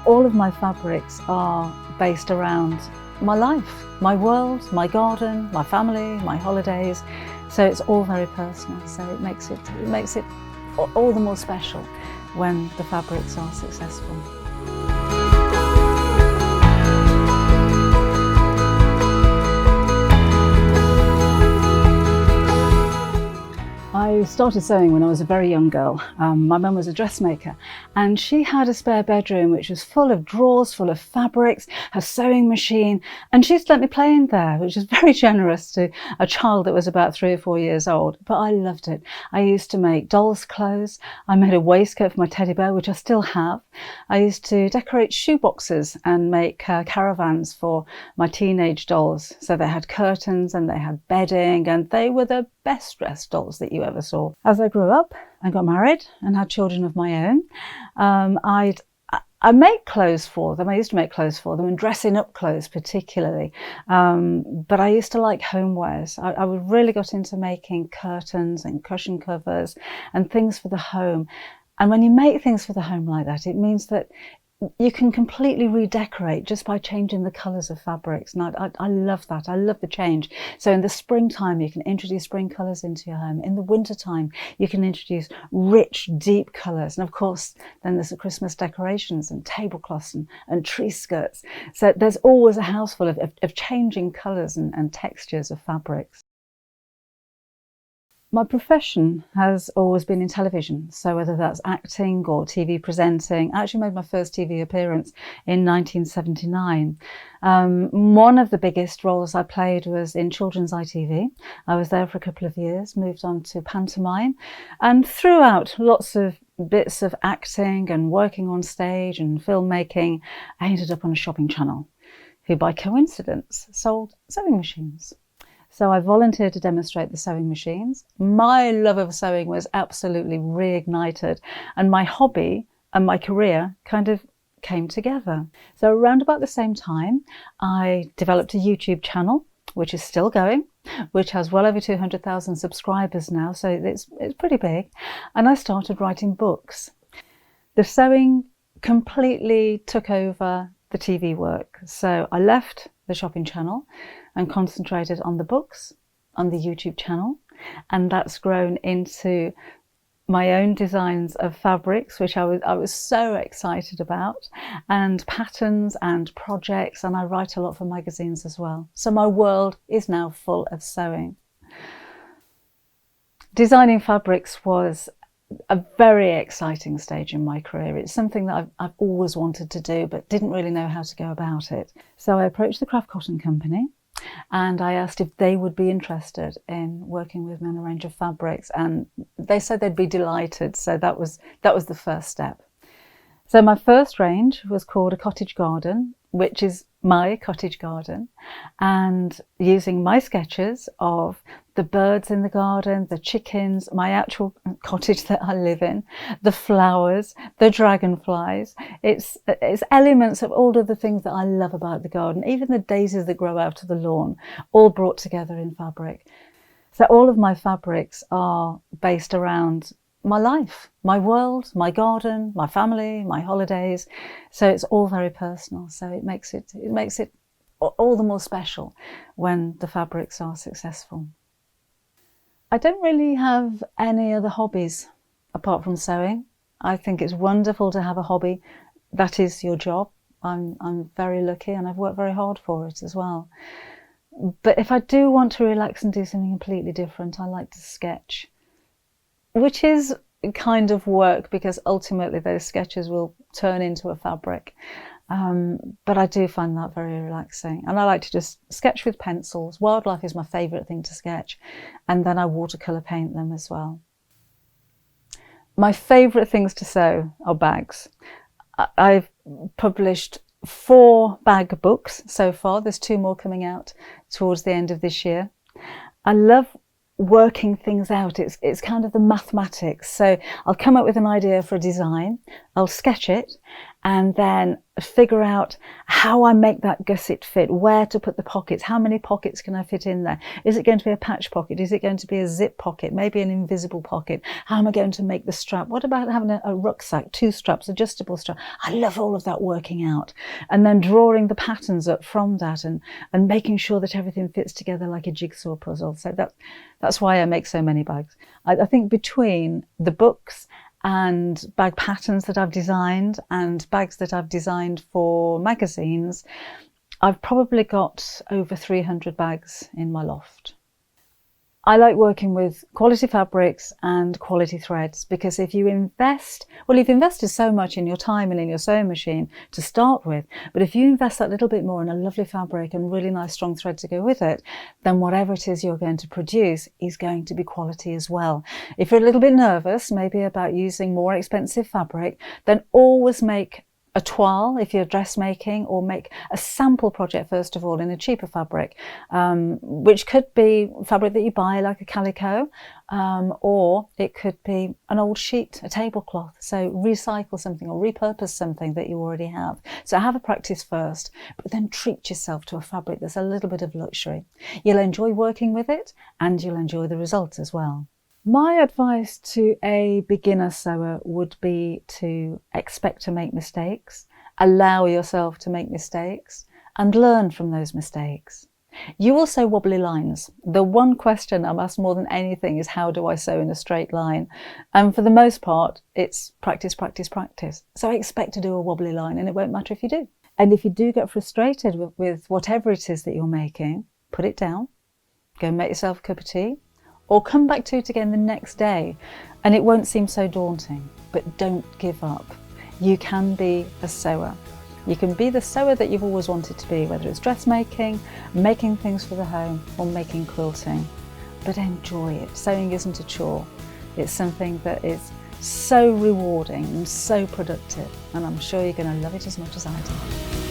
All of my fabrics are based around my life, my world, my garden, my family, my holidays. So it's all very personal. So it makes it all the more special when the fabrics are successful. I started sewing when I was a very young girl. My mum was a dressmaker and she had a spare bedroom which was full of drawers, full of fabrics, her sewing machine, and she used to let me play in there, which was very generous to a child that was about 3 or 4 years old. But I loved it. I used to make dolls' clothes. I made a waistcoat for my teddy bear, which I still have. I used to decorate shoe boxes and make caravans for my teenage dolls. So they had curtains and they had bedding, and they were the best dressed dolls that you ever saw. As I grew up and got married and had children of my own, I make clothes for them. I used to make clothes for them and dressing up clothes particularly. But I used to like homewares. I really got into making curtains and cushion covers and things for the home. And when you make things for the home like that, it means that you can completely redecorate just by changing the colours of fabrics. And I love that. I love the change. So in the springtime, you can introduce spring colours into your home. In the wintertime, you can introduce rich, deep colours. And of course, then there's the Christmas decorations and tablecloths and tree skirts. So there's always a house full of changing colours and textures of fabrics. My profession has always been in television, so whether that's acting or TV presenting. I actually made my first TV appearance in 1979. One of the biggest roles I played was in children's ITV. I was there for a couple of years, moved on to pantomime, and throughout lots of bits of acting and working on stage and filmmaking, I ended up on a shopping channel, who by coincidence sold sewing machines. So I volunteered to demonstrate the sewing machines. My love of sewing was absolutely reignited, and my hobby and my career kind of came together. So around about the same time, I developed a YouTube channel, which is still going, which has well over 200,000 subscribers now, so it's pretty big. And I started writing books. The sewing completely took over the TV work. So I left the shopping channel and concentrated on the books, on the YouTube channel, and that's grown into my own designs of fabrics, which I was so excited about, and patterns and projects, and I write a lot for magazines as well. So my world is now full of sewing. Designing fabrics was a very exciting stage in my career. It's something that I've always wanted to do, but didn't really know how to go about it. So I approached the Craft Cotton Company and I asked if they would be interested in working with me on a range of fabrics, and they said they'd be delighted. So that was the first step. So my first range was called a cottage garden, which is my cottage garden, and using my sketches of the birds in the garden, the chickens, my actual cottage that I live in, the flowers, the dragonflies. It's elements of all of the things that I love about the garden, even the daisies that grow out of the lawn, all brought together in fabric. So all of my fabrics are based around my life, my world, my garden, my family, my holidays. So it's all very personal. So it makes it all the more special when the fabrics are successful. I don't really have any other hobbies apart from sewing. I think it's wonderful to have a hobby that is your job. I'm very lucky, and I've worked very hard for it as well. But if I do want to relax and do something completely different, I like to sketch, which is kind of work because ultimately those sketches will turn into a fabric. But I do find that very relaxing, and I like to just sketch with pencils. Wildlife is my favourite thing to sketch, and then I watercolour paint them as well. My favourite things to sew are bags. I've published 4 bag books so far. There's 2 more coming out towards the end of this year. I love working things out. It's kind of the mathematics. So I'll come up with an idea for a design, I'll sketch it, and then figure out how I make that gusset fit, where to put the pockets, how many pockets can I fit in there? Is it going to be a patch pocket? Is it going to be a zip pocket? Maybe an invisible pocket? How am I going to make the strap? What about having a rucksack, 2 straps, adjustable strap? I love all of that working out. And then drawing the patterns up from that and making sure that everything fits together like a jigsaw puzzle. So that's why I make so many bags. I think between the books and bag patterns that I've designed and bags that I've designed for magazines, I've probably got over 300 bags in my loft. I like working with quality fabrics and quality threads, because if you invest, well, you've invested so much in your time and in your sewing machine to start with, but if you invest that little bit more in a lovely fabric and really nice strong thread to go with it, then whatever it is you're going to produce is going to be quality as well. If you're a little bit nervous maybe about using more expensive fabric, then always make a toile if you're dressmaking, or make a sample project first of all in a cheaper fabric, which could be fabric that you buy like a calico, or it could be an old sheet, a tablecloth. So recycle something or repurpose something that you already have. So have a practice first, but then treat yourself to a fabric that's a little bit of luxury. You'll enjoy working with it and you'll enjoy the results as well. My advice to a beginner sewer would be to expect to make mistakes, allow yourself to make mistakes, and learn from those mistakes. You will sew wobbly lines. The one question I'm asked more than anything is, how do I sew in a straight line? And for the most part, it's practice, practice, practice. So I expect to do a wobbly line, and it won't matter if you do. And if you do get frustrated with whatever it is that you're making, put it down, go and make yourself a cup of tea, or come back to it again the next day, and it won't seem so daunting. But don't give up. You can be a sewer. You can be the sewer that you've always wanted to be, whether it's dressmaking, making things for the home, or making quilting. But enjoy it. Sewing isn't a chore. It's something that is so rewarding and so productive, and I'm sure you're going to love it as much as I do.